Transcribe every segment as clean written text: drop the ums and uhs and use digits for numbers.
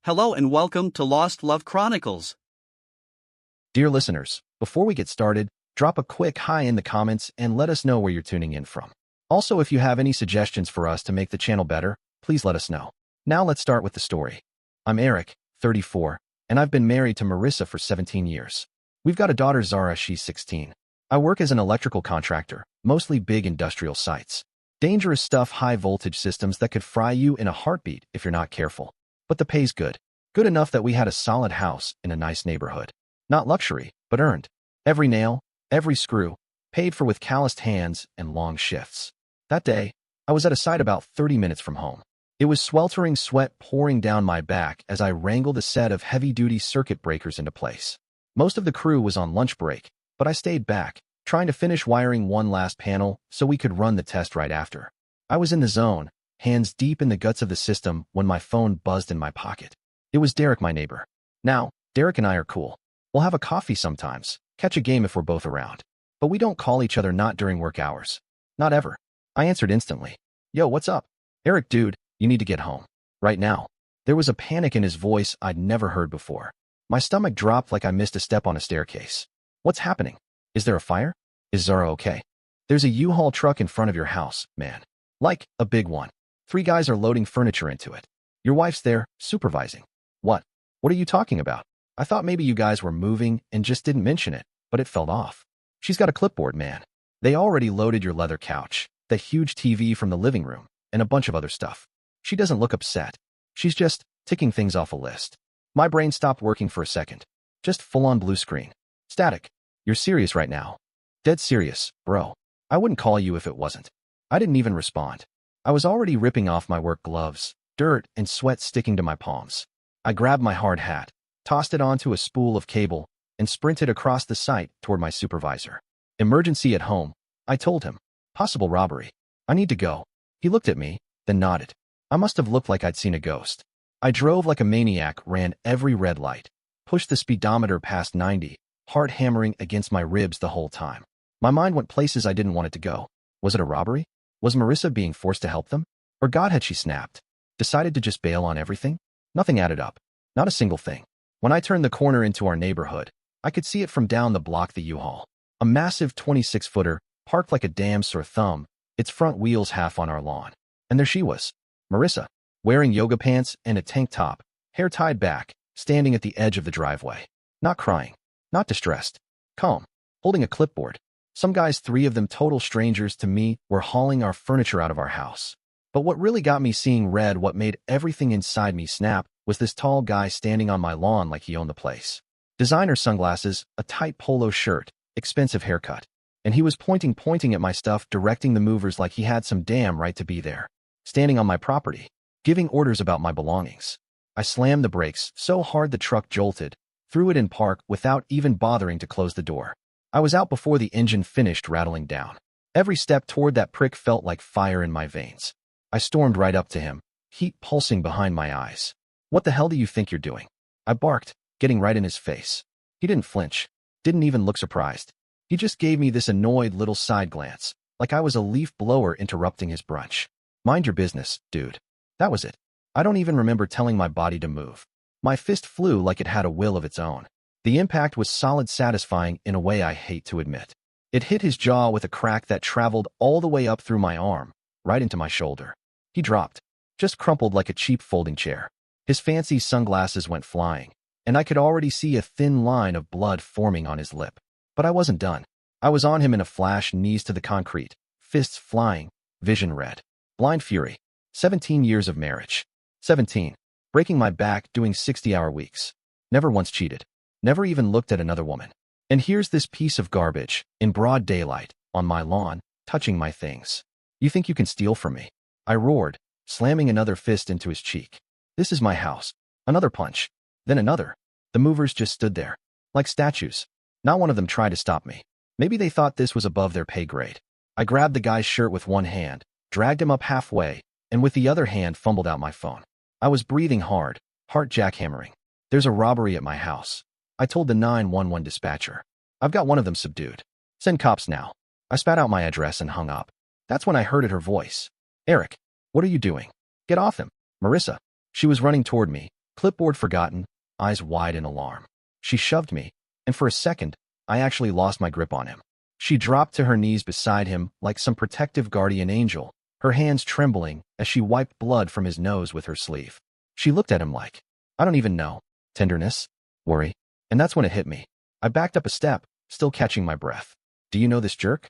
Hello and welcome to Lost Love Chronicles. Dear listeners, before we get started, drop a quick hi in the comments and let us know where you're tuning in from. Also, if you have any suggestions for us to make the channel better, please let us know. Now let's start with the story. I'm Eric, 34, and I've been married to Marissa for 17 years. We've got a daughter, Zara, she's 16. I work as an electrical contractor, mostly big industrial sites. Dangerous stuff, high voltage systems that could fry you in a heartbeat if you're not careful. But the pay's good. Good enough that we had a solid house in a nice neighborhood. Not luxury, but earned. Every nail, every screw, paid for with calloused hands and long shifts. That day, I was at a site about 30 minutes from home. It was sweltering sweat pouring down my back as I wrangled a set of heavy-duty circuit breakers into place. Most of the crew was on lunch break, but I stayed back, trying to finish wiring one last panel so we could run the test right after. I was in the zone, hands deep in the guts of the system when my phone buzzed in my pocket. It was Derek, my neighbor. Now, Derek and I are cool. We'll have a coffee sometimes, catch a game if we're both around. But we don't call each other not during work hours. Not ever. I answered instantly. Yo, what's up? Eric, dude, you need to get home. Right now. There was a panic in his voice I'd never heard before. My stomach dropped like I missed a step on a staircase. What's happening? Is there a fire? Is Zara okay? There's a U-Haul truck in front of your house, man. Like, a big one. 3 guys are loading furniture into it. Your wife's there, supervising. What? What are you talking about? I thought maybe you guys were moving and just didn't mention it, but it fell off. She's got a clipboard, man. They already loaded your leather couch, the huge TV from the living room, and a bunch of other stuff. She doesn't look upset. She's just ticking things off a list. My brain stopped working for a second. Just full-on blue screen. Static. You're serious right now? Dead serious, bro. I wouldn't call you if it wasn't. I didn't even respond. I was already ripping off my work gloves, dirt and sweat sticking to my palms. I grabbed my hard hat, tossed it onto a spool of cable, and sprinted across the site toward my supervisor. Emergency at home, I told him. Possible robbery. I need to go. He looked at me, then nodded. I must have looked like I'd seen a ghost. I drove like a maniac, ran every red light, pushed the speedometer past 90, heart hammering against my ribs the whole time. My mind went places I didn't want it to go. Was it a robbery? Was Marissa being forced to help them? Or God had she snapped? Decided to just bail on everything? Nothing added up. Not a single thing. When I turned the corner into our neighborhood, I could see it from down the block, the U-Haul. A massive 26-footer, parked like a damn sore thumb, its front wheels half on our lawn. And there she was, Marissa, wearing yoga pants and a tank top, hair tied back, standing at the edge of the driveway. Not crying. Not distressed. Calm. Holding a clipboard. Some guys, 3 of them total strangers to me, were hauling our furniture out of our house. But what really got me seeing red, what made everything inside me snap, was this tall guy standing on my lawn like he owned the place. Designer sunglasses, a tight polo shirt, expensive haircut. And he was pointing at my stuff, directing the movers like he had some damn right to be there. Standing on my property, giving orders about my belongings. I slammed the brakes so hard the truck jolted, threw it in park without even bothering to close the door. I was out before the engine finished rattling down. Every step toward that prick felt like fire in my veins. I stormed right up to him, heat pulsing behind my eyes. What the hell do you think you're doing? I barked, getting right in his face. He didn't flinch, didn't even look surprised. He just gave me this annoyed little side glance, like I was a leaf blower interrupting his brunch. Mind your business, dude. That was it. I don't even remember telling my body to move. My fist flew like it had a will of its own. The impact was solid, satisfying in a way I hate to admit. It hit his jaw with a crack that traveled all the way up through my arm, right into my shoulder. He dropped, just crumpled like a cheap folding chair. His fancy sunglasses went flying, and I could already see a thin line of blood forming on his lip. But I wasn't done. I was on him in a flash, knees to the concrete, fists flying, vision red. Blind fury. 17 years of marriage. 17. Breaking my back, doing 60-hour weeks. Never once cheated. Never even looked at another woman. And here's this piece of garbage, in broad daylight, on my lawn, touching my things. You think you can steal from me? I roared, slamming another fist into his cheek. This is my house. Another punch. Then another. The movers just stood there, like statues. Not one of them tried to stop me. Maybe they thought this was above their pay grade. I grabbed the guy's shirt with one hand, dragged him up halfway, and with the other hand fumbled out my phone. I was breathing hard, heart jackhammering. There's a robbery at my house. I told the 911 dispatcher. I've got one of them subdued. Send cops now. I spat out my address and hung up. That's when I heard her voice. Eric, what are you doing? Get off him. Marissa. She was running toward me, Clipboard forgotten, eyes wide in alarm. She shoved me, and for a second, I actually lost my grip on him. She dropped to her knees beside him like some protective guardian angel, her hands trembling as she wiped blood from his nose with her sleeve. She looked at him like, I don't even know, tenderness, worry, and that's when it hit me. I backed up a step, still catching my breath. Do you know this jerk?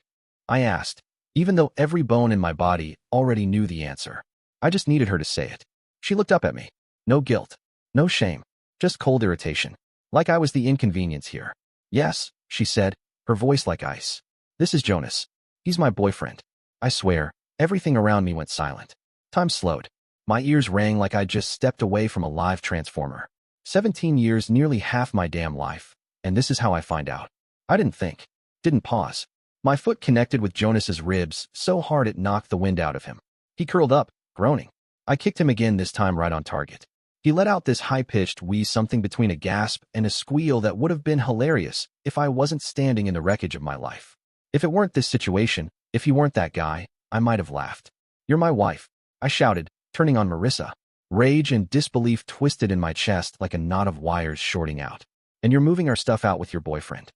I asked, even though every bone in my body already knew the answer. I just needed her to say it. She looked up at me. No guilt, no shame, just cold irritation, like I was the inconvenience here. Yes, she said, her voice like ice. This is Jonas. He's my boyfriend. I swear, everything around me went silent. Time slowed. My ears rang like I'd just stepped away from a live transformer. 17 years, nearly half my damn life, and this is how I find out. I didn't think. Didn't pause. My foot connected with Jonas's ribs so hard it knocked the wind out of him. He curled up, groaning. I kicked him again, this time right on target. He let out this high-pitched wheeze, something between a gasp and a squeal that would have been hilarious if I wasn't standing in the wreckage of my life. If it weren't this situation, if he weren't that guy, I might have laughed. You're my wife, I shouted, turning on Marissa. Rage and disbelief twisted in my chest like a knot of wires shorting out. And you're moving our stuff out with your boyfriend.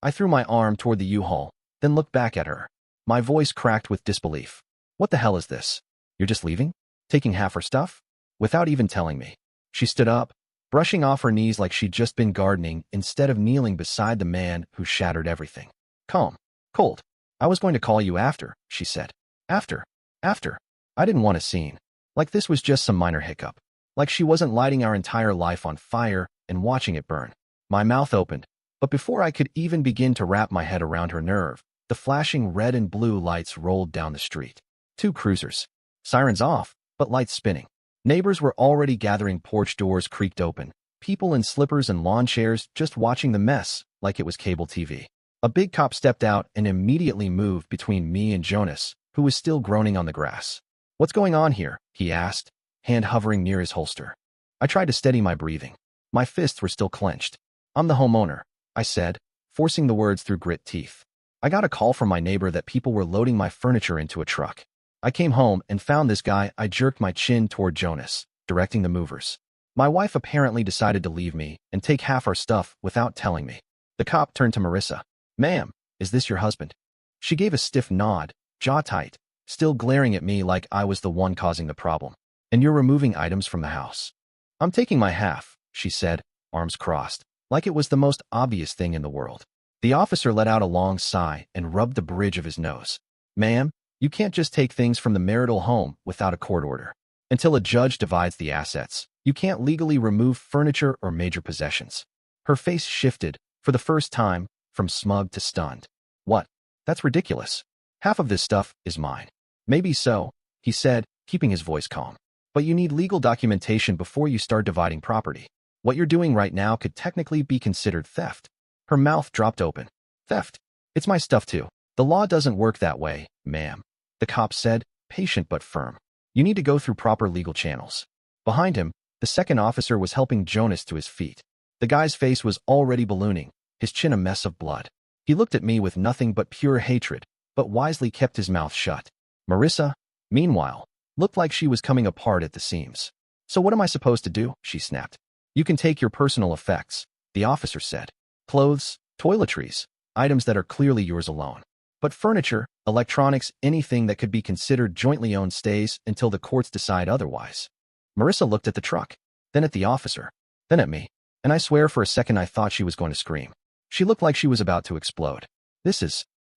I threw my arm toward the U-Haul, then looked back at her. My voice cracked with disbelief. What the hell is this? You're just leaving? Taking half her stuff? Without even telling me. She stood up, brushing off her knees like she'd just been gardening instead of kneeling beside the man who shattered everything. Calm. Cold. I was going to call you after, she said. After. I didn't want a scene. Like this was just some minor hiccup. Like she wasn't lighting our entire life on fire and watching it burn. My mouth opened, but before I could even begin to wrap my head around her nerve, the flashing red and blue lights rolled down the street. 2 cruisers. Sirens off, but lights spinning. Neighbors were already gathering, porch doors creaked open. People in slippers and lawn chairs just watching the mess like it was cable TV. A big cop stepped out and immediately moved between me and Jonas, who was still groaning on the grass. What's going on here? He asked, hand hovering near his holster. I tried to steady my breathing. My fists were still clenched. I'm the homeowner, I said, forcing the words through grit teeth. I got a call from my neighbor that people were loading my furniture into a truck. I came home and found this guy. I jerked my chin toward Jonas, directing the movers. My wife apparently decided to leave me and take half our stuff without telling me. The cop turned to Marissa. Ma'am, is this your husband? She gave a stiff nod, jaw tight, still glaring at me like I was the one causing the problem. And you're removing items from the house. I'm taking my half, she said, arms crossed, like it was the most obvious thing in the world. The officer let out a long sigh and rubbed the bridge of his nose. Ma'am, you can't just take things from the marital home without a court order. Until a judge divides the assets, you can't legally remove furniture or major possessions. Her face shifted, for the first time, from smug to stunned. What? That's ridiculous. Half of this stuff is mine. Maybe so, he said, keeping his voice calm. But you need legal documentation before you start dividing property. What you're doing right now could technically be considered theft. Her mouth dropped open. Theft? It's my stuff too. The law doesn't work that way, ma'am. The cop said, patient but firm. You need to go through proper legal channels. Behind him, the second officer was helping Jonas to his feet. The guy's face was already ballooning, his chin a mess of blood. He looked at me with nothing but pure hatred, but wisely kept his mouth shut. Marissa, meanwhile, looked like she was coming apart at the seams. So what am I supposed to do? She snapped. You can take your personal effects, the officer said. Clothes, toiletries, items that are clearly yours alone. But furniture, electronics, anything that could be considered jointly owned stays until the courts decide otherwise. Marissa looked at the truck, then at the officer, then at me, and I swear for a second I thought she was going to scream. She looked like she was about to explode.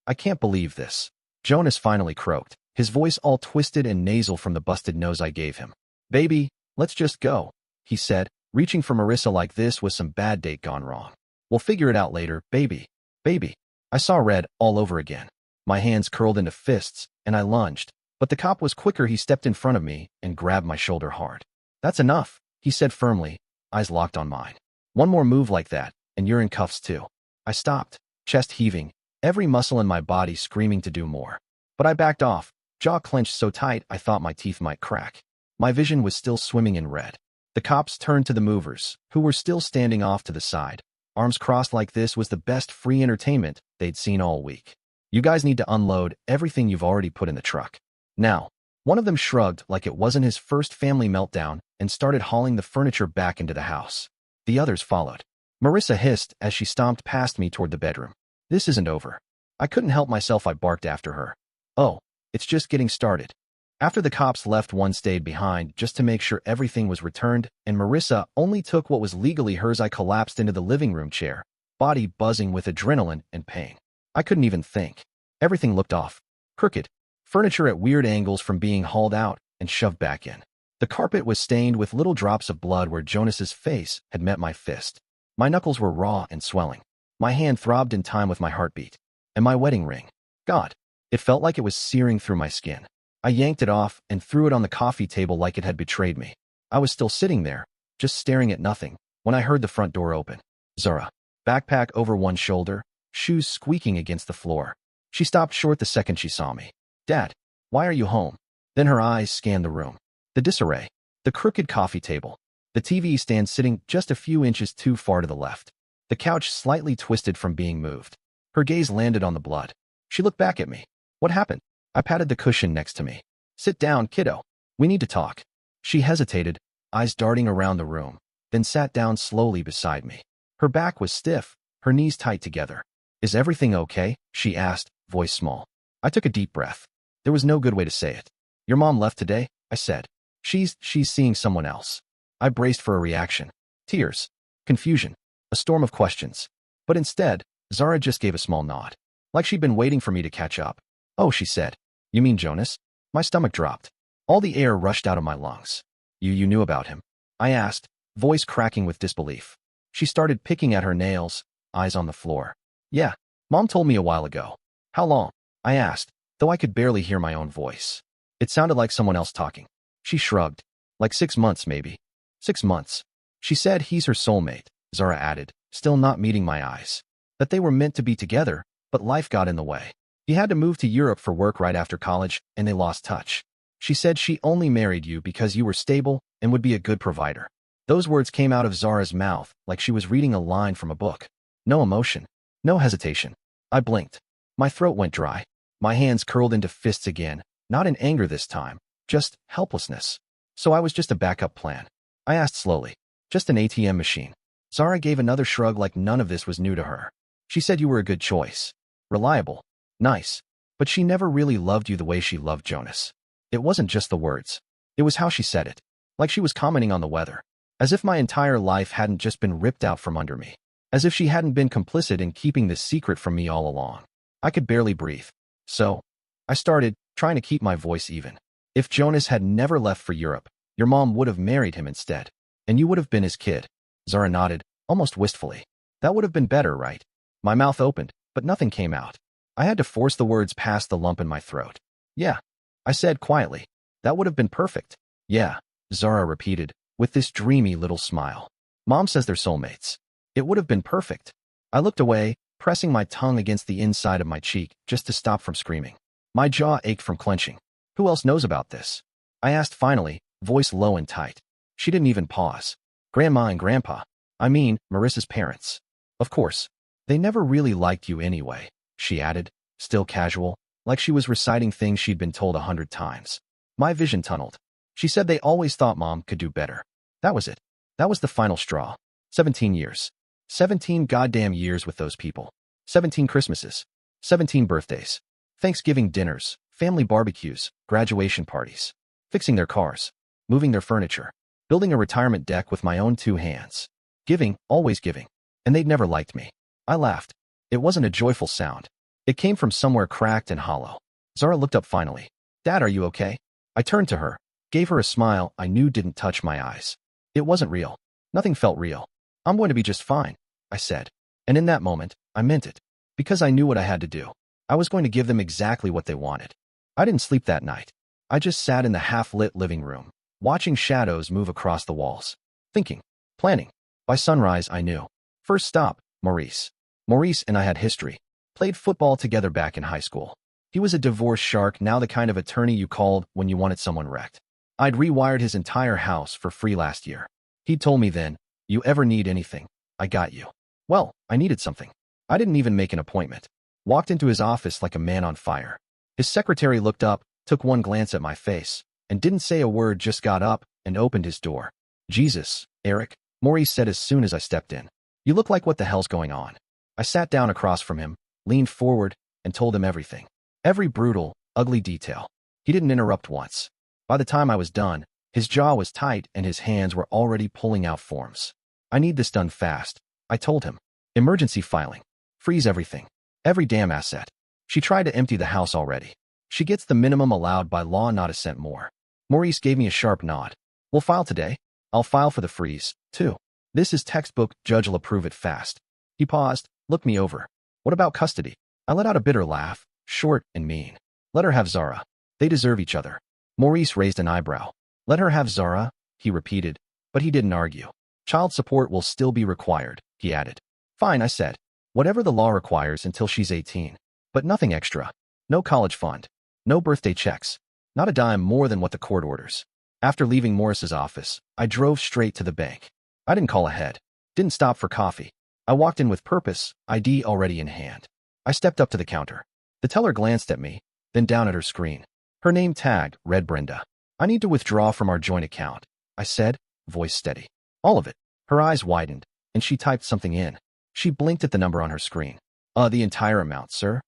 I can't believe this. Jonas finally croaked, his voice all twisted and nasal from the busted nose I gave him. Baby, let's just go, he said, reaching for Marissa like this was some bad date gone wrong. We'll figure it out later, baby. Baby. I saw red all over again. My hands curled into fists, and I lunged. But the cop was quicker. He stepped in front of me and grabbed my shoulder hard. That's enough, he said firmly, eyes locked on mine. One more move like that, and you're in cuffs too. I stopped, chest heaving, every muscle in my body screaming to do more. But I backed off, jaw clenched so tight I thought my teeth might crack. My vision was still swimming in red. The cops turned to the movers, who were still standing off to the side. Arms crossed like this was the best free entertainment they'd seen all week. You guys need to unload everything you've already put in the truck. Now, One of them shrugged like it wasn't his first family meltdown and started hauling the furniture back into the house. The others followed. Marissa hissed as she stomped past me toward the bedroom. This isn't over. I couldn't help myself. I barked after her. Oh, it's just getting started. After the cops left, one stayed behind just to make sure everything was returned, and Marissa only took what was legally hers. I collapsed into the living room chair, body buzzing with adrenaline and pain. I couldn't even think. Everything looked off. Crooked. Furniture at weird angles from being hauled out and shoved back in. The carpet was stained with little drops of blood where Jonas's face had met my fist. My knuckles were raw and swelling. My hand throbbed in time with my heartbeat. And my wedding ring. God, it felt like it was searing through my skin. I yanked it off and threw it on the coffee table like it had betrayed me. I was still sitting there, just staring at nothing, when I heard the front door open. Zara. Backpack over one shoulder, shoes squeaking against the floor. She stopped short the second she saw me. Dad, why are you home? Then her eyes scanned the room. The disarray. The crooked coffee table. The TV stand sitting just a few inches too far to the left. The couch slightly twisted from being moved. Her gaze landed on the blood. She looked back at me. What happened? I patted the cushion next to me. Sit down, kiddo. We need to talk. She hesitated, eyes darting around the room, then sat down slowly beside me. Her back was stiff, her knees tight together. Is everything okay? She asked, voice small. I took a deep breath. There was no good way to say it. Your mom left today, I said. She's seeing someone else. I braced for a reaction. Tears. Confusion. A storm of questions. But instead, Zara just gave a small nod. Like she'd been waiting for me to catch up. Oh, she said. You mean Jonas? My stomach dropped. All the air rushed out of my lungs. You knew about him? I asked, voice cracking with disbelief. She started picking at her nails, eyes on the floor. Yeah, Mom told me a while ago. How long? I asked, though I could barely hear my own voice. It sounded like someone else talking. She shrugged. Like 6 months, maybe. 6 months. She said he's her soulmate, Zara added, still not meeting my eyes. That they were meant to be together, but life got in the way. He had to move to Europe for work right after college, and they lost touch. She said she only married you because you were stable and would be a good provider. Those words came out of Zara's mouth like she was reading a line from a book. No emotion. No hesitation. I blinked. My throat went dry. My hands curled into fists again, not in anger this time, just helplessness. So I was just a backup plan. I asked slowly. Just an ATM machine. Zara gave another shrug like none of this was new to her. She said you were a good choice. Reliable. Nice. But she never really loved you the way she loved Jonas. It wasn't just the words. It was how she said it. Like she was commenting on the weather. As if my entire life hadn't just been ripped out from under me. As if she hadn't been complicit in keeping this secret from me all along. I could barely breathe. So, I started, trying to keep my voice even. If Jonas had never left for Europe, your mom would have married him instead. And you would have been his kid. Zara nodded, almost wistfully. That would have been better, right? My mouth opened, but nothing came out. I had to force the words past the lump in my throat. Yeah, I said quietly. That would have been perfect. Yeah, Zara repeated, with this dreamy little smile. Mom says they're soulmates. It would have been perfect. I looked away, pressing my tongue against the inside of my cheek just to stop from screaming. My jaw ached from clenching. Who else knows about this? I asked finally, voice low and tight. She didn't even pause. Grandma and Grandpa. I mean, Marissa's parents. Of course. They never really liked you anyway, she added, still casual, like she was reciting things she'd been told 100 times. My vision tunneled. She said they always thought Mom could do better. That was it. That was the final straw. 17 years. 17 goddamn years with those people. 17 Christmases. 17 birthdays. Thanksgiving dinners, family barbecues, graduation parties. Fixing their cars. Moving their furniture. Building a retirement deck with my own 2 hands. Giving, always giving. And they'd never liked me. I laughed. It wasn't a joyful sound. It came from somewhere cracked and hollow. Zara looked up finally. Dad, are you okay? I turned to her, gave her a smile I knew didn't touch my eyes. It wasn't real. Nothing felt real. I'm going to be just fine, I said. And in that moment, I meant it. Because I knew what I had to do. I was going to give them exactly what they wanted. I didn't sleep that night. I just sat in the half-lit living room, watching shadows move across the walls. Thinking. Planning. By sunrise, I knew. First stop, Maurice. Maurice and I had history. Played football together back in high school. He was a divorce shark, now the kind of attorney you called when you wanted someone wrecked. I'd rewired his entire house for free last year. He'd told me then, you ever need anything, I got you. Well, I needed something. I didn't even make an appointment. Walked into his office like a man on fire. His secretary looked up, took one glance at my face, and didn't say a word, just got up and opened his door. Jesus, Eric, Maurice said as soon as I stepped in. You look like what the hell's going on. I sat down across from him, leaned forward, and told him everything. Every brutal, ugly detail. He didn't interrupt once. By the time I was done, his jaw was tight and his hands were already pulling out forms. I need this done fast, I told him. Emergency filing. Freeze everything. Every damn asset. She tried to empty the house already. She gets the minimum allowed by law, not a cent more. Maurice gave me a sharp nod. We'll file today. I'll file for the freeze, too. This is textbook, judge'll approve it fast. He paused, looked me over. What about custody? I let out a bitter laugh, short and mean. Let her have Zara. They deserve each other. Maurice raised an eyebrow. Let her have Zara, he repeated, but he didn't argue. Child support will still be required, he added. Fine, I said. Whatever the law requires until she's 18. But nothing extra. No college fund. No birthday checks. Not a dime more than what the court orders. After leaving Morris's office, I drove straight to the bank. I didn't call ahead. Didn't stop for coffee. I walked in with purpose, ID already in hand. I stepped up to the counter. The teller glanced at me, then down at her screen. Her name tag read Brenda. I need to withdraw from our joint account, I said, voice steady. All of it. Her eyes widened, and she typed something in. She blinked at the number on her screen. The entire amount, sir?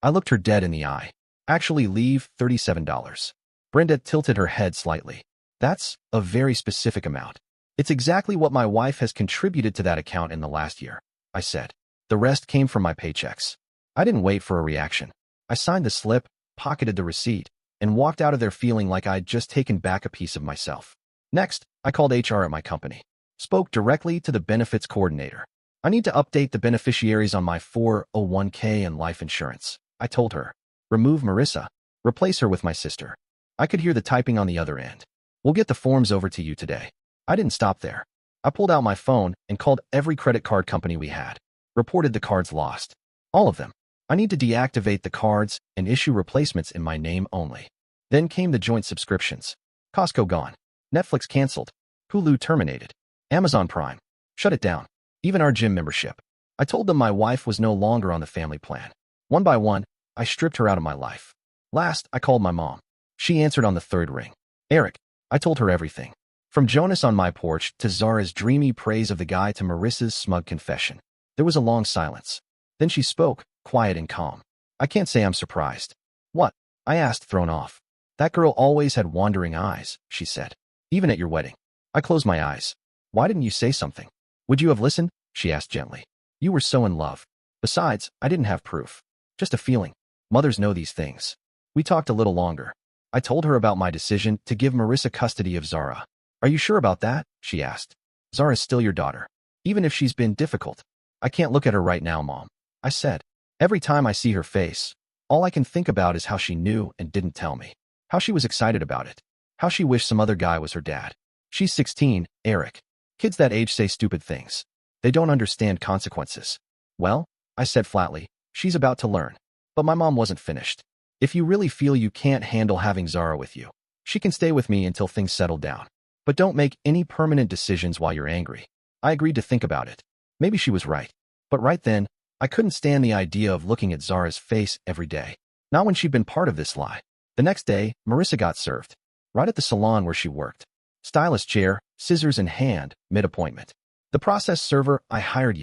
I looked her dead in the eye. Actually leave $37. Brenda tilted her head slightly. That's a very specific amount. It's exactly what my wife has contributed to that account in the last year, I said. The rest came from my paychecks. I didn't wait for a reaction. I signed the slip, pocketed the receipt, and walked out of there feeling like I'd just taken back a piece of myself. Next, I called HR at my company. Spoke directly to the benefits coordinator. I need to update the beneficiaries on my 401k and life insurance, I told her. Remove Marissa. Replace her with my sister. I could hear the typing on the other end. We'll get the forms over to you today. I didn't stop there. I pulled out my phone and called every credit card company we had. Reported the cards lost. All of them. I need to deactivate the cards and issue replacements in my name only. Then came the joint subscriptions. Costco gone. Netflix canceled. Hulu terminated. Amazon Prime. Shut it down. Even our gym membership. I told them my wife was no longer on the family plan. One by one, I stripped her out of my life. Last, I called my mom. She answered on the third ring. Eric. I told her everything. From Jonas on my porch to Zara's dreamy praise of the guy to Marissa's smug confession. There was a long silence. Then she spoke, quiet and calm. I can't say I'm surprised. What? I asked, thrown off. That girl always had wandering eyes, she said. Even at your wedding. I closed my eyes. Why didn't you say something? Would you have listened? She asked gently. You were so in love. Besides, I didn't have proof. Just a feeling. Mothers know these things. We talked a little longer. I told her about my decision to give Marissa custody of Zara. Are you sure about that? She asked. Zara's still your daughter. Even if she's been difficult. I can't look at her right now, Mom. I said. Every time I see her face, all I can think about is how she knew and didn't tell me. How she was excited about it. How she wished some other guy was her dad. She's 16, Eric. Kids that age say stupid things. They don't understand consequences. Well, I said flatly, she's about to learn. But my mom wasn't finished. If you really feel you can't handle having Zara with you, she can stay with me until things settle down. But don't make any permanent decisions while you're angry. I agreed to think about it. Maybe she was right. But right then, I couldn't stand the idea of looking at Zara's face every day. Not when she'd been part of this lie. The next day, Marissa got served. Right at the salon where she worked. Stylist chair, scissors in hand, mid-appointment. The process server I hired,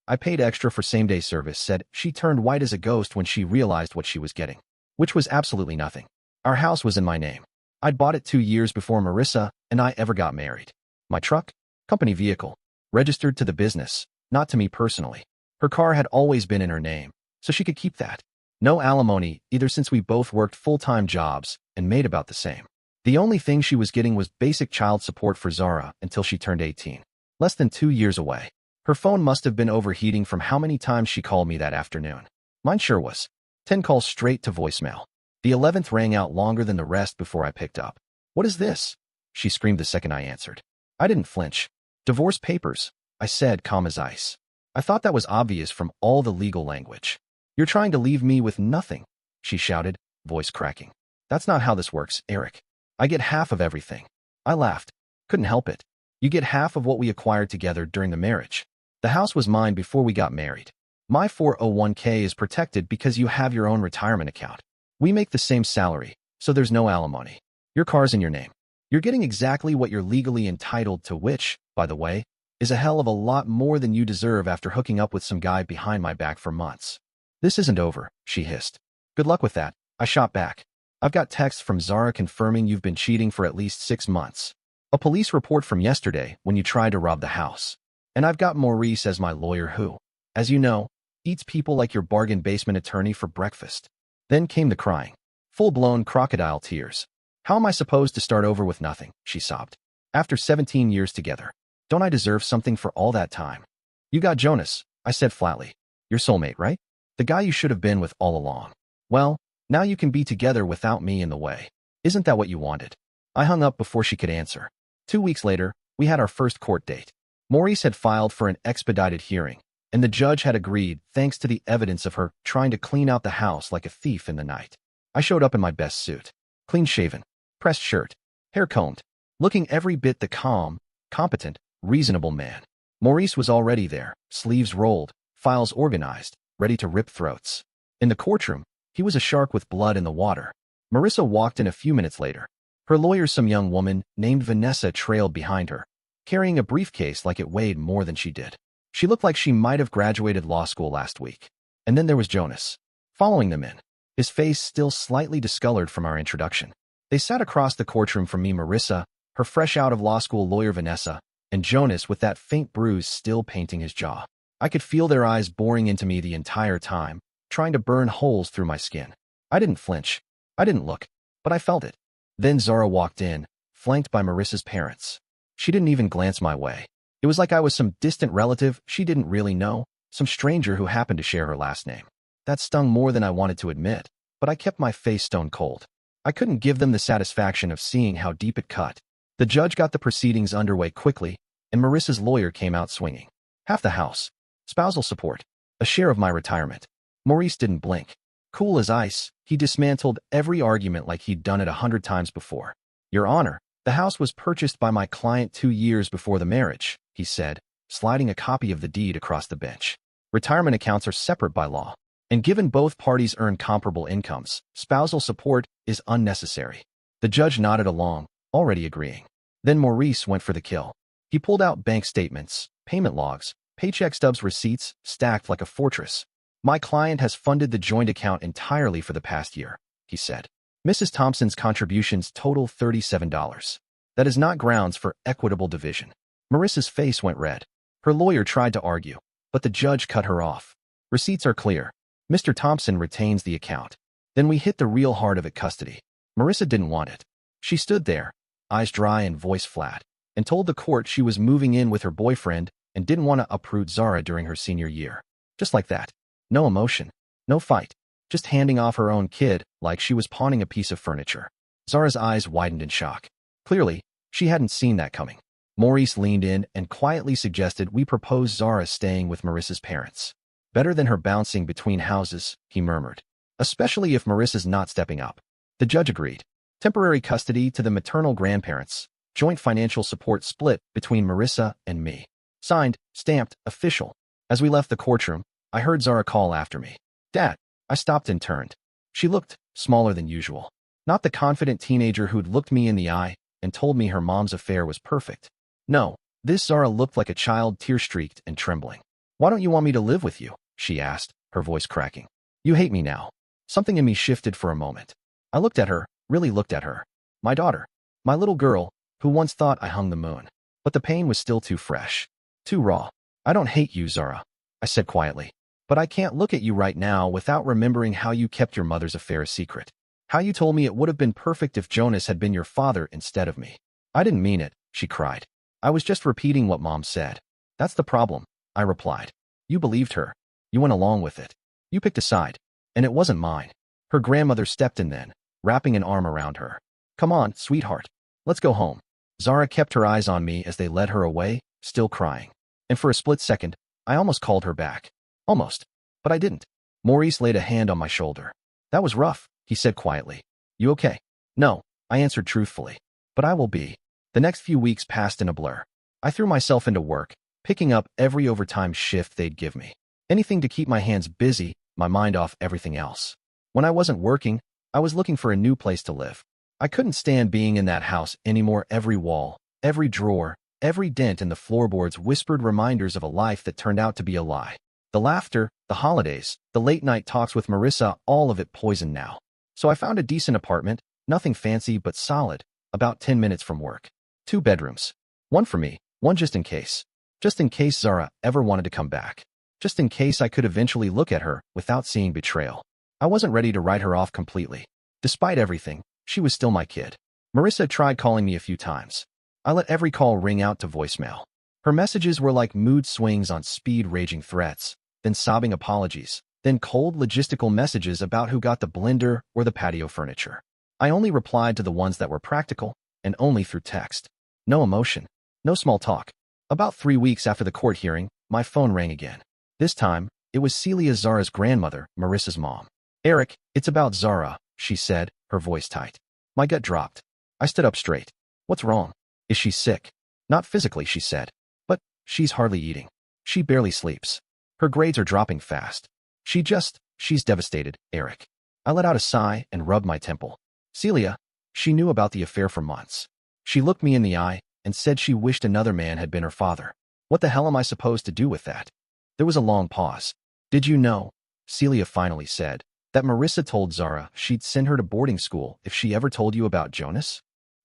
I paid extra for same-day service, said she turned white as a ghost when she realized what she was getting. Which was absolutely nothing. Our house was in my name. I'd bought it 2 years before Marissa and I ever got married. My truck? Company vehicle. Registered to the business, not to me personally. Her car had always been in her name, so she could keep that. No alimony, either, since we both worked full-time jobs and made about the same. The only thing she was getting was basic child support for Zara until she turned 18. Less than 2 years away. Her phone must have been overheating from how many times she called me that afternoon. Mine sure was. 10 calls straight to voicemail. The 11th rang out longer than the rest before I picked up. What is this? She screamed the second I answered. I didn't flinch. Divorce papers, I said, calm as ice. I thought that was obvious from all the legal language. You're trying to leave me with nothing, she shouted, voice cracking. That's not how this works, Eric. I get half of everything. I laughed. Couldn't help it. You get half of what we acquired together during the marriage. The house was mine before we got married. My 401k is protected because you have your own retirement account. We make the same salary, So there's no alimony. Your car's in your name. You're getting exactly what you're legally entitled to, which, by the way, is a hell of a lot more than you deserve after hooking up with some guy behind my back for months. This isn't over, she hissed. Good luck with that, I shot back. I've got texts from Zara confirming you've been cheating for at least 6 months. A police report from yesterday when you tried to rob the house. And I've got Maurice as my lawyer who, as you know, eats people like your bargain basement attorney for breakfast. Then came the crying. Full-blown crocodile tears. How am I supposed to start over with nothing, she sobbed. After 17 years together. Don't I deserve something for all that time? You got Jonas, I said flatly. Your soulmate, right? The guy you should have been with all along. Well, now you can be together without me in the way. Isn't that what you wanted? I hung up before she could answer. 2 weeks later, we had our first court date. Maurice had filed for an expedited hearing, and the judge had agreed thanks to the evidence of her trying to clean out the house like a thief in the night. I showed up in my best suit. Clean-shaven, pressed shirt, hair combed, looking every bit the calm, competent, reasonable man. Maurice was already there, sleeves rolled, files organized, ready to rip throats. In the courtroom, he was a shark with blood in the water. Marissa walked in a few minutes later. Her lawyer, some young woman named Vanessa, trailed behind her, carrying a briefcase like it weighed more than she did. She looked like she might have graduated law school last week. And then there was Jonas, following them in, his face still slightly discolored from our introduction. They sat across the courtroom from me, Marissa, her fresh out of law school lawyer Vanessa, and Jonas with that faint bruise still painting his jaw. I could feel their eyes boring into me the entire time, trying to burn holes through my skin. I didn't flinch. I didn't look, but I felt it. Then Zara walked in, flanked by Marissa's parents. She didn't even glance my way. It was like I was some distant relative she didn't really know, some stranger who happened to share her last name. That stung more than I wanted to admit, but I kept my face stone cold. I couldn't give them the satisfaction of seeing how deep it cut. The judge got the proceedings underway quickly, and Marissa's lawyer came out swinging. Half the house. Spousal support. A share of my retirement. Maurice didn't blink. Cool as ice, he dismantled every argument like he'd done it 100 times before. Your Honor, the house was purchased by my client 2 years before the marriage, he said, sliding a copy of the deed across the bench. Retirement accounts are separate by law, and given both parties earn comparable incomes, spousal support is unnecessary. The judge nodded along, already agreeing. Then Maurice went for the kill. He pulled out bank statements, payment logs, paycheck stubs, receipts, stacked like a fortress. My client has funded the joint account entirely for the past year, he said. Mrs. Thompson's contributions total $37. That is not grounds for equitable division. Marissa's face went red. Her lawyer tried to argue, but the judge cut her off. Receipts are clear. Mr. Thompson retains the account. Then we hit the real heart of it, custody. Marissa didn't want it. She stood there, eyes dry and voice flat, and told the court she was moving in with her boyfriend and didn't want to uproot Zara during her senior year. Just like that. No emotion. No fight. Just handing off her own kid like she was pawning a piece of furniture. Zara's eyes widened in shock. Clearly, she hadn't seen that coming. Maurice leaned in and quietly suggested we propose Zara staying with Marissa's parents. Better than her bouncing between houses, he murmured. Especially if Marissa's not stepping up. The judge agreed. Temporary custody to the maternal grandparents. Joint financial support split between Marissa and me. Signed, stamped, official. As we left the courtroom, I heard Zara call after me. Dad. I stopped and turned. She looked smaller than usual. Not the confident teenager who'd looked me in the eye and told me her mom's affair was perfect. No, this Zara looked like a child, tear-streaked and trembling. Why don't you want me to live with you? She asked, her voice cracking. You hate me now. Something in me shifted for a moment. I looked at her, really looked at her. My daughter. My little girl, who once thought I hung the moon. But the pain was still too fresh. Too raw. I don't hate you, Zara, I said quietly. But I can't look at you right now without remembering how you kept your mother's affair a secret. How you told me it would have been perfect if Jonas had been your father instead of me. I didn't mean it, she cried. I was just repeating what Mom said. That's the problem, I replied. You believed her. You went along with it. You picked a side. And it wasn't mine. Her grandmother stepped in then, wrapping an arm around her. Come on, sweetheart. Let's go home. Zara kept her eyes on me as they led her away, still crying. And for a split second, I almost called her back. Almost. But I didn't. Maurice laid a hand on my shoulder. That was rough, he said quietly. You okay? No, I answered truthfully. But I will be. The next few weeks passed in a blur. I threw myself into work, picking up every overtime shift they'd give me. Anything to keep my hands busy, my mind off everything else. When I wasn't working, I was looking for a new place to live. I couldn't stand being in that house anymore. Every wall, every drawer, every dent in the floorboards whispered reminders of a life that turned out to be a lie. The laughter, the holidays, the late-night talks with Marissa, all of it poisoned now. So I found a decent apartment, nothing fancy but solid, about 10 minutes from work. 2 bedrooms. One for me, one just in case. Just in case Zara ever wanted to come back. Just in case I could eventually look at her without seeing betrayal. I wasn't ready to write her off completely. Despite everything, she was still my kid. Marissa tried calling me a few times. I let every call ring out to voicemail. Her messages were like mood swings on speed, raging threats, then sobbing apologies, then cold logistical messages about who got the blender or the patio furniture. I only replied to the ones that were practical, and only through text. No emotion, no small talk. About 3 weeks after the court hearing, my phone rang again. This time, it was Celia, Zara's grandmother, Marissa's mom. "Eric, it's about Zara," she said, her voice tight. My gut dropped. I stood up straight. "What's wrong? Is she sick?" "Not physically," she said. "But she's hardly eating. She barely sleeps. Her grades are dropping fast. She's devastated, Eric." I let out a sigh and rubbed my temple. Celia, she knew about the affair for months. She looked me in the eye and said she wished another man had been her father. What the hell am I supposed to do with that? There was a long pause. "Did you know," Celia finally said, "that Marissa told Zara she'd send her to boarding school if she ever told you about Jonas?"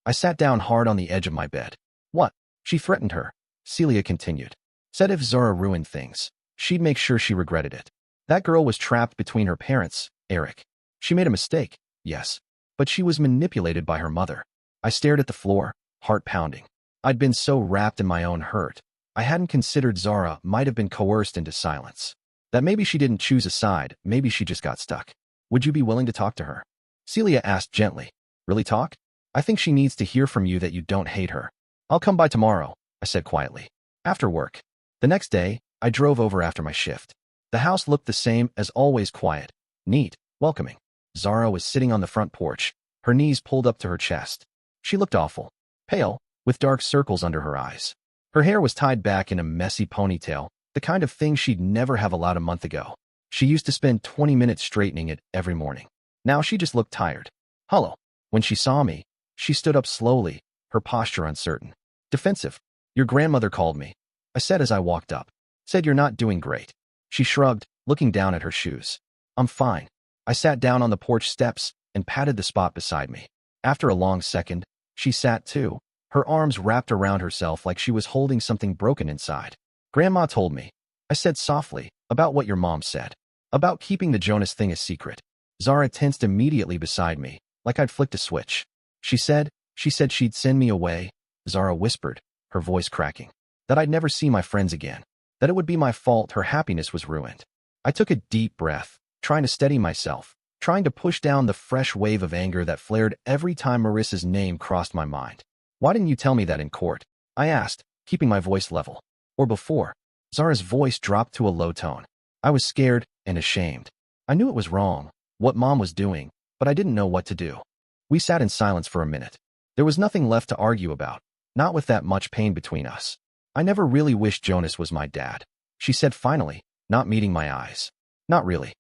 I sat down hard on the edge of my bed. "What?" "She threatened her," Celia continued. "Said if Zara ruined things, she'd make sure she regretted it. That girl was trapped between her parents, Eric. She made a mistake, yes, but she was manipulated by her mother." I stared at the floor, heart pounding. I'd been so wrapped in my own hurt, I hadn't considered Zara might have been coerced into silence. That maybe she didn't choose a side, maybe she just got stuck. "Would you be willing to talk to her?" Celia asked gently. "Really talk? I think she needs to hear from you that you don't hate her." "I'll come by tomorrow," I said quietly. "After work." The next day, I drove over after my shift. The house looked the same as always, quiet, neat, welcoming. Zara was sitting on the front porch, her knees pulled up to her chest. She looked awful, pale, with dark circles under her eyes. Her hair was tied back in a messy ponytail, the kind of thing she'd never have allowed a month ago. She used to spend 20 minutes straightening it every morning. Now she just looked tired. Hollow. When she saw me, she stood up slowly, her posture uncertain. Defensive. "Your grandmother called me," I said as I walked up. "Said you're not doing great." She shrugged, looking down at her shoes. "I'm fine." I sat down on the porch steps and patted the spot beside me. After a long second, she sat too, her arms wrapped around herself like she was holding something broken inside. "Grandma told me," I said softly, "about what your mom said. About keeping the Jonas thing a secret." Zara tensed immediately beside me, like I'd flicked a switch. She said she'd send me away," Zara whispered, her voice cracking. "That I'd never see my friends again. That it would be my fault her happiness was ruined." I took a deep breath, trying to steady myself, trying to push down the fresh wave of anger that flared every time Marissa's name crossed my mind. "Why didn't you tell me that in court?" I asked, keeping my voice level. "Or before?" Zara's voice dropped to a low tone. I was scared and ashamed. I knew it was wrong, what Mom was doing, but I didn't know what to do. We sat in silence for a minute. There was nothing left to argue about, not with that much pain between us. "I never really wished Jonas was my dad," she said finally, not meeting my eyes. "Not really.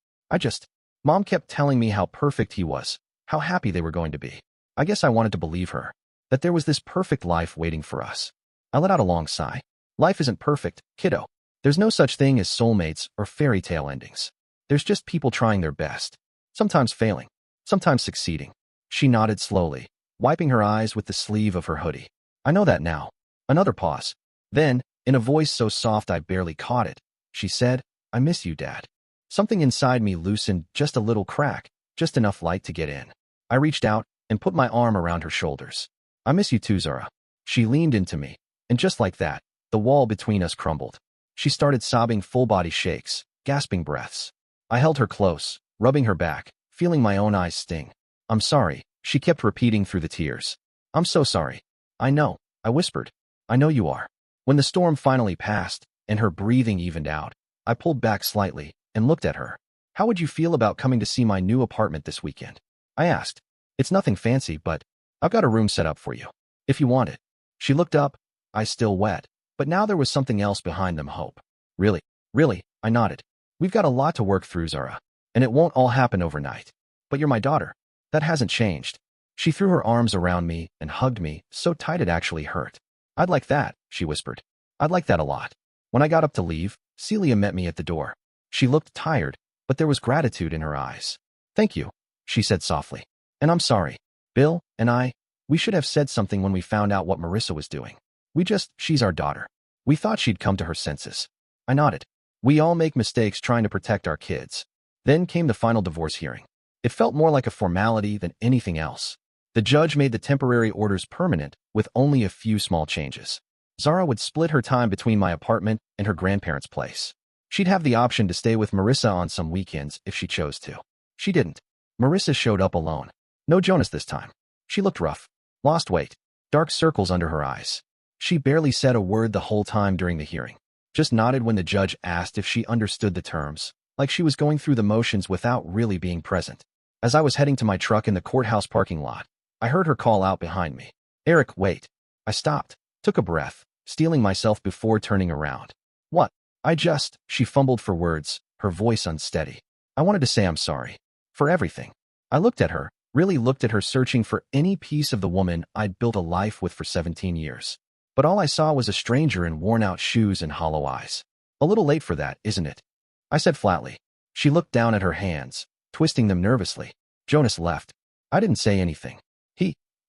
Mom kept telling me how perfect he was, how happy they were going to be. I guess I wanted to believe her, that there was this perfect life waiting for us." I let out a long sigh. "Life isn't perfect, kiddo. There's no such thing as soulmates or fairy tale endings. There's just people trying their best, sometimes failing, sometimes succeeding." She nodded slowly, wiping her eyes with the sleeve of her hoodie. "I know that now." Another pause. Then, in a voice so soft I barely caught it, she said, "I miss you, Dad." Something inside me loosened, just a little crack, just enough light to get in. I reached out and put my arm around her shoulders. "I miss you too, Zara." She leaned into me, and just like that, the wall between us crumbled. She started sobbing, full body shakes, gasping breaths. I held her close, rubbing her back, feeling my own eyes sting. "I'm sorry," she kept repeating through the tears. "I'm so sorry." "I know," I whispered. "I know you are." When the storm finally passed, and her breathing evened out, I pulled back slightly and looked at her. "How would you feel about coming to see my new apartment this weekend?" I asked. "It's nothing fancy, but I've got a room set up for you, if you want it." She looked up, eyes still wet, but now there was something else behind them, hope. Really, I nodded. "We've got a lot to work through, Zara, and it won't all happen overnight. But you're my daughter. That hasn't changed. She threw her arms around me and hugged me so tight it actually hurt. I'd like that, she whispered. I'd like that a lot. When I got up to leave, Celia met me at the door. She looked tired, but there was gratitude in her eyes. Thank you, she said softly. And I'm sorry. Bill and we should have said something when we found out what Marissa was doing. She's our daughter. We thought she'd come to her senses. I nodded. We all make mistakes trying to protect our kids. Then came the final divorce hearing. It felt more like a formality than anything else. The judge made the temporary orders permanent with only a few small changes. Zara would split her time between my apartment and her grandparents' place. She'd have the option to stay with Marissa on some weekends if she chose to. She didn't. Marissa showed up alone. No Jonas this time. She looked rough, lost weight, dark circles under her eyes. She barely said a word the whole time during the hearing. Just nodded when the judge asked if she understood the terms, like she was going through the motions without really being present. As I was heading to my truck in the courthouse parking lot, I heard her call out behind me. Eric, wait. I stopped, took a breath, steeling myself before turning around. What? She fumbled for words, her voice unsteady. I wanted to say I'm sorry. For everything. I looked at her, really looked at her, searching for any piece of the woman I'd built a life with for 17 years. But all I saw was a stranger in worn-out shoes and hollow eyes. A little late for that, isn't it? I said flatly. She looked down at her hands, twisting them nervously. Jonas left. I didn't say anything.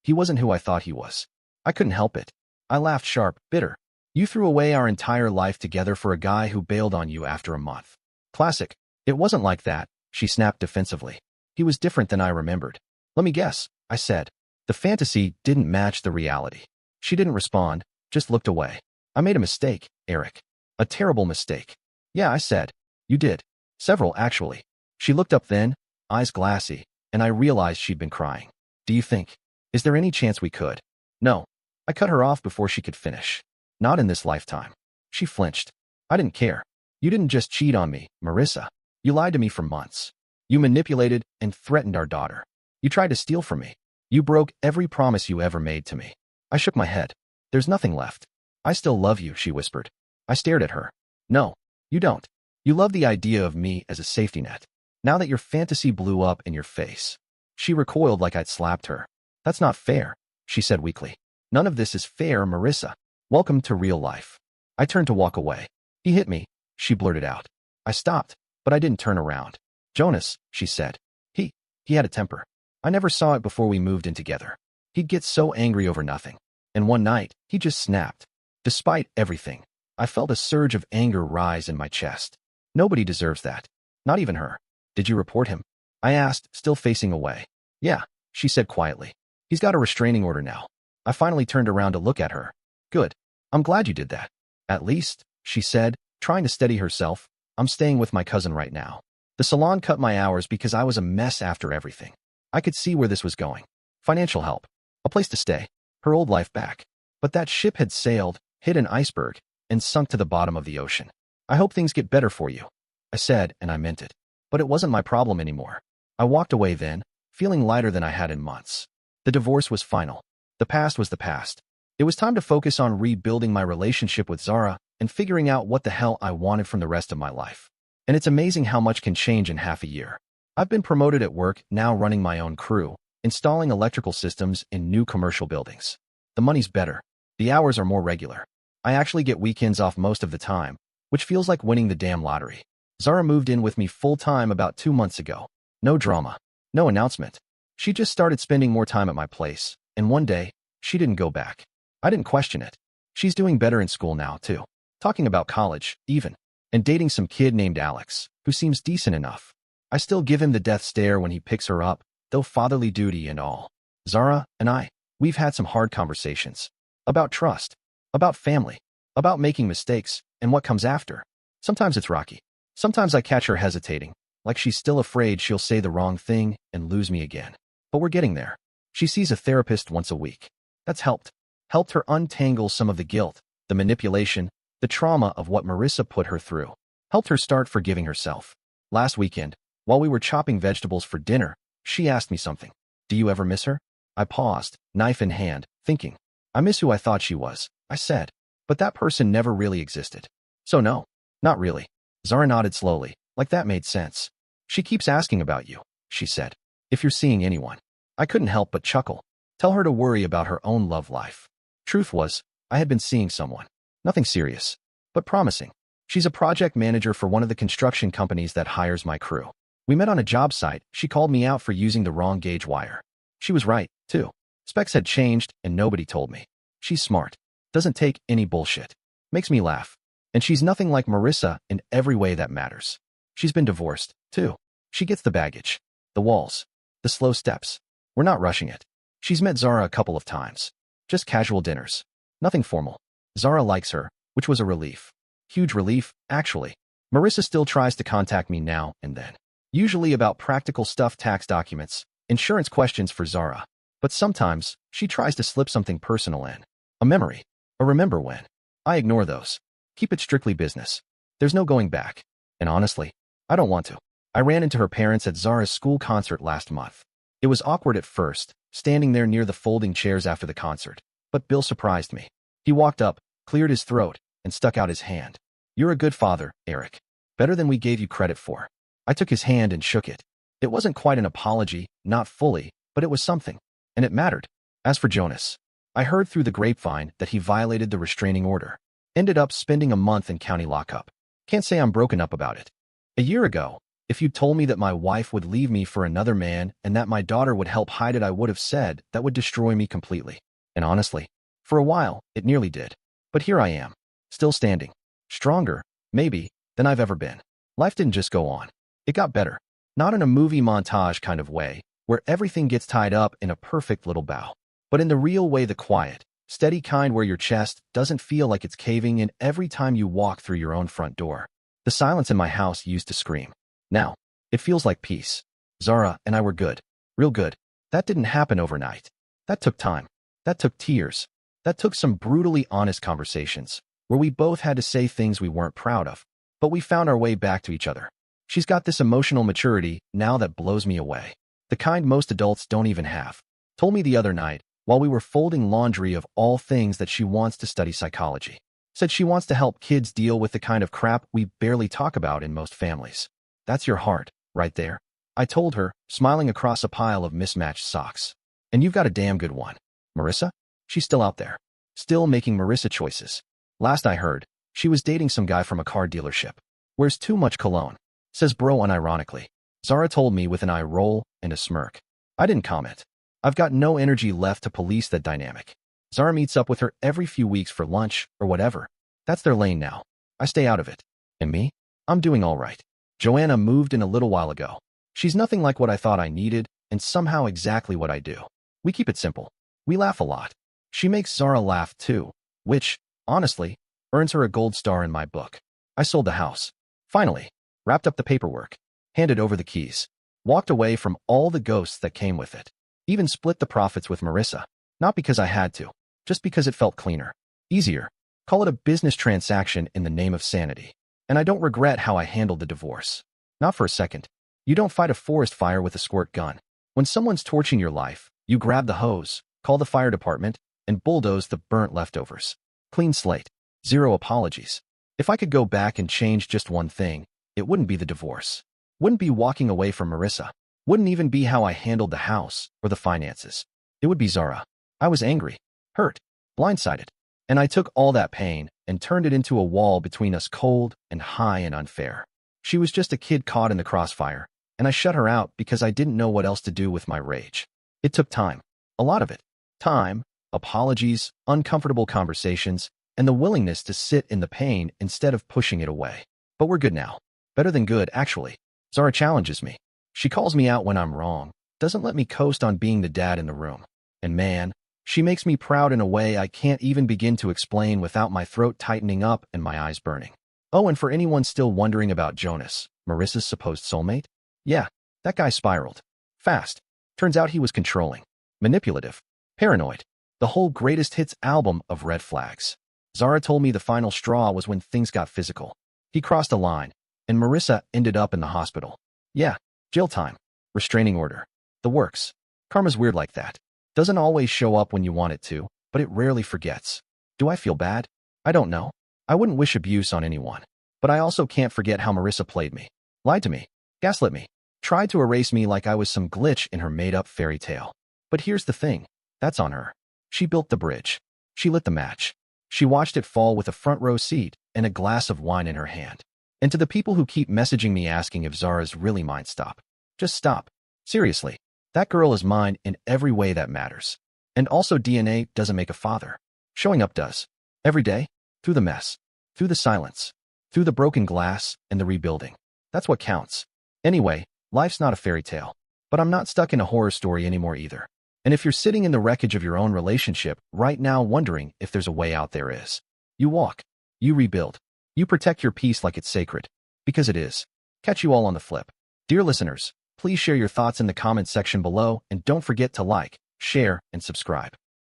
He wasn't who I thought he was. I couldn't help it. I laughed sharp, bitter. You threw away our entire life together for a guy who bailed on you after a month. Classic. It wasn't like that, she snapped defensively. He was different than I remembered. Let me guess, I said. The fantasy didn't match the reality. She didn't respond, just looked away. I made a mistake, Eric. A terrible mistake. Yeah, I said. You did. Several, actually. She looked up then, eyes glassy, and I realized she'd been crying. Do you think? Is there any chance we could? No. I cut her off before she could finish. Not in this lifetime. She flinched. I didn't care. You didn't just cheat on me, Marissa. You lied to me for months. You manipulated and threatened our daughter. You tried to steal from me. You broke every promise you ever made to me. I shook my head. There's nothing left. I still love you, she whispered. I stared at her. No, you don't. You love the idea of me as a safety net. Now that your fantasy blew up in your face. She recoiled like I'd slapped her. That's not fair, she said weakly. None of this is fair, Marissa. Welcome to real life. I turned to walk away. He hit me, she blurted out. I stopped, but I didn't turn around. Jonas, she said. He had a temper. I never saw it before we moved in together. He'd get so angry over nothing. And one night, he just snapped. Despite everything, I felt a surge of anger rise in my chest. Nobody deserves that. Not even her. Did you report him? I asked, still facing away. Yeah, she said quietly. He's got a restraining order now. I finally turned around to look at her. Good. I'm glad you did that. At least, she said, trying to steady herself, I'm staying with my cousin right now. The salon cut my hours because I was a mess after everything. I could see where this was going. Financial help. A place to stay. Her old life back. But that ship had sailed, hit an iceberg, and sunk to the bottom of the ocean. I hope things get better for you. I said, and I meant it. But it wasn't my problem anymore. I walked away then, feeling lighter than I had in months. The divorce was final. The past was the past. It was time to focus on rebuilding my relationship with Zara and figuring out what the hell I wanted from the rest of my life. And it's amazing how much can change in half a year. I've been promoted at work, now running my own crew, installing electrical systems in new commercial buildings. The money's better. The hours are more regular. I actually get weekends off most of the time, which feels like winning the damn lottery. Zara moved in with me full-time about 2 months ago. No drama. No announcement. She just started spending more time at my place, and one day, she didn't go back. I didn't question it. She's doing better in school now, too. Talking about college, even. And dating some kid named Alex, who seems decent enough. I still give him the death stare when he picks her up, though fatherly duty and all. Zara and we've had some hard conversations. About trust. About family. About making mistakes, and what comes after. Sometimes it's rocky. Sometimes I catch her hesitating, like she's still afraid she'll say the wrong thing and lose me again. But we're getting there. She sees a therapist once a week. That's helped. Helped her untangle some of the guilt, the manipulation, the trauma of what Marissa put her through. Helped her start forgiving herself. Last weekend, while we were chopping vegetables for dinner, she asked me something. Do you ever miss her? I paused, knife in hand, thinking. I miss who I thought she was, I said. But that person never really existed. So no, not really. Zara nodded slowly, like that made sense. She keeps asking about you, she said. If you're seeing anyone. I couldn't help but chuckle. Tell her to worry about her own love life. Truth was, I had been seeing someone. Nothing serious, but promising. She's a project manager for one of the construction companies that hires my crew. We met on a job site. She called me out for using the wrong gauge wire. She was right, too. Specs had changed, and nobody told me. She's smart. Doesn't take any bullshit. Makes me laugh. And she's nothing like Marissa in every way that matters. She's been divorced, too. She gets the baggage. The walls. The slow steps. We're not rushing it. She's met Zara a couple of times. Just casual dinners. Nothing formal. Zara likes her, which was a relief. Huge relief, actually. Marissa still tries to contact me now and then. Usually about practical stuff, tax documents, insurance questions for Zara. But sometimes, she tries to slip something personal in. A memory. A remember when. I ignore those. Keep it strictly business. There's no going back. And honestly, I don't want to. I ran into her parents at Zara's school concert last month. It was awkward at first, standing there near the folding chairs after the concert. But Bill surprised me. He walked up, cleared his throat, and stuck out his hand. You're a good father, Eric. Better than we gave you credit for. I took his hand and shook it. It wasn't quite an apology, not fully, but it was something. And it mattered. As for Jonas, I heard through the grapevine that he violated the restraining order. Ended up spending a month in county lockup. Can't say I'm broken up about it. A year ago, if you'd told me that my wife would leave me for another man and that my daughter would help hide it, I would have said that would destroy me completely. And honestly, for a while, it nearly did. But here I am, still standing. Stronger, maybe, than I've ever been. Life didn't just go on. It got better. Not in a movie montage kind of way, where everything gets tied up in a perfect little bow. But in the real way, the quiet, steady kind where your chest doesn't feel like it's caving in every time you walk through your own front door. The silence in my house used to scream. Now, it feels like peace. Zara and I were good. Real good. That didn't happen overnight. That took time. That took tears. That took some brutally honest conversations, where we both had to say things we weren't proud of. But we found our way back to each other. She's got this emotional maturity now that blows me away. The kind most adults don't even have. Told me the other night, while we were folding laundry of all things, that she wants to study psychology. Said she wants to help kids deal with the kind of crap we barely talk about in most families. That's your heart, right there. I told her, smiling across a pile of mismatched socks. And you've got a damn good one. Marissa? She's still out there. Still making Marissa choices. Last I heard, she was dating some guy from a car dealership. Wears too much cologne. Says bro unironically. Zara told me with an eye roll and a smirk. I didn't comment. I've got no energy left to police that dynamic. Zara meets up with her every few weeks for lunch or whatever. That's their lane now. I stay out of it. And me? I'm doing all right. Joanna moved in a little while ago. She's nothing like what I thought I needed, and somehow exactly what I do. We keep it simple. We laugh a lot. She makes Zara laugh too, which, honestly, earns her a gold star in my book. I sold the house. Finally. Wrapped up the paperwork. Handed over the keys. Walked away from all the ghosts that came with it. Even split the profits with Marissa. Not because I had to. Just because it felt cleaner. Easier. Call it a business transaction in the name of sanity. And I don't regret how I handled the divorce. Not for a second. You don't fight a forest fire with a squirt gun. When someone's torching your life, you grab the hose, call the fire department, and bulldoze the burnt leftovers. Clean slate. Zero apologies. If I could go back and change just one thing, it wouldn't be the divorce. Wouldn't be walking away from Marissa. Wouldn't even be how I handled the house or the finances. It would be Zara. I was angry, hurt, blindsided. And I took all that pain and turned it into a wall between us, cold and high and unfair. She was just a kid caught in the crossfire, and I shut her out because I didn't know what else to do with my rage. It took time. A lot of it. Time, apologies, uncomfortable conversations, and the willingness to sit in the pain instead of pushing it away. But we're good now. Better than good, actually. Zara challenges me. She calls me out when I'm wrong, doesn't let me coast on being the dad in the room. And man, she makes me proud in a way I can't even begin to explain without my throat tightening up and my eyes burning. Oh, and for anyone still wondering about Jonas, Marissa's supposed soulmate? Yeah, that guy spiraled. Fast. Turns out he was controlling, manipulative, paranoid. The whole greatest hits album of red flags. Zara told me the final straw was when things got physical. He crossed a line, and Marissa ended up in the hospital. Yeah, jail time, restraining order, the works. Karma's weird like that. Doesn't always show up when you want it to, but it rarely forgets. Do I feel bad? I don't know. I wouldn't wish abuse on anyone. But I also can't forget how Marissa played me. Lied to me. Gaslit me. Tried to erase me like I was some glitch in her made-up fairy tale. But here's the thing. That's on her. She built the bridge. She lit the match. She watched it fall with a front row seat and a glass of wine in her hand. And to the people who keep messaging me asking if Zara's really mine, stop. Just stop. Seriously. That girl is mine in every way that matters. And also DNA doesn't make a father. Showing up does. Every day. Through the mess. Through the silence. Through the broken glass and the rebuilding. That's what counts. Anyway, life's not a fairy tale. But I'm not stuck in a horror story anymore either. And if you're sitting in the wreckage of your own relationship right now wondering if there's a way out, there is. You walk. You rebuild. You protect your peace like it's sacred. Because it is. Catch you all on the flip. Dear listeners, please share your thoughts in the comments section below and don't forget to like, share, and subscribe.